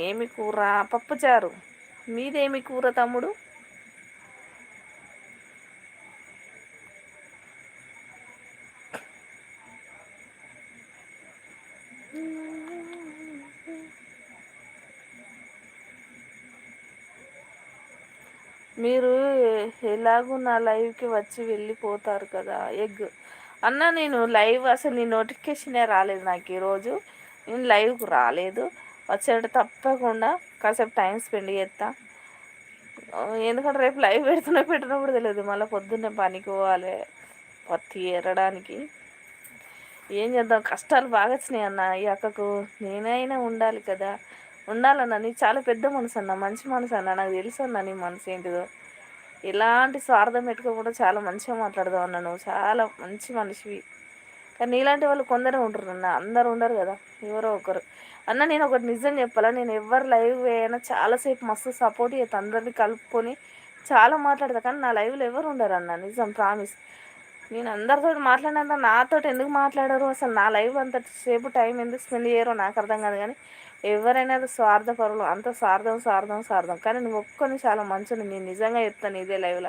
ఏమి కూర? పప్పుచారు. మీదేమి కూర తమ్ముడు? మీరు ఎలాగూ నా లైవ్కి వచ్చి వెళ్ళిపోతారు కదా. ఎగ్ అన్న, నేను లైవ్ అసలు నీ నోటిఫికేషనే రాలేదు నాకు ఈరోజు. నేను లైవ్కి రాలేదు. వచ్చేట తప్పకుండా కాసేపు టైం స్పెండ్ చేస్తా. ఎందుకంటే రేపు లైవ్ పెట్టినా కూడా తెలియదు. మళ్ళీ పొద్దున్నే పనికి పోవాలి పత్తి ఎరడానికి. ఏం చేద్దాం, కష్టాలు బాగా వచ్చినాయి అన్న. ఈ అక్కకు నేనైనా ఉండాలి కదా. ఉండాలన్న, నీ చాలా పెద్ద మనసు అన్న, మంచి మనసు అన్న. నాకు తెలుసు అన్న నీ మనసు ఏంటిదో. ఎలాంటి స్వార్థం పెట్టుకోకుండా చాలా మంచిగా మాట్లాడదాం అన్న. నువ్వు చాలా మంచి మనిషివి. కానీ నీలాంటి వాళ్ళు కొందరే ఉంటారు అన్న, అందరు ఉండరు కదా, ఎవరో ఒకరు. అన్న నేను ఒకటి నిజం చెప్పాలా, నేను ఎవరు లైవ్ అయినా చాలాసేపు మస్తు సపోర్ట్ చేస్తాను, అందరినీ కలుపుకొని చాలా మాట్లాడతా. కానీ నా లైవ్లో ఎవరు ఉండరు అన్న, నిజం ప్రామిస్. నేను అందరితో మాట్లాడినంత నాతో ఎందుకు మాట్లాడరు అసలు? నా లైవ్ అంత సేపు టైం ఎందుకు స్పెండ్ చేయరో నాకు అర్థం కాదు. కానీ ఎవరైనా స్వార్థపరులు, అంత స్వార్థం స్వార్థం స్వార్థం. కానీ నువ్వు ఒక్కని చాలా మంచిని, నేను నిజంగా చెప్తాను ఇదే లైవ్లో.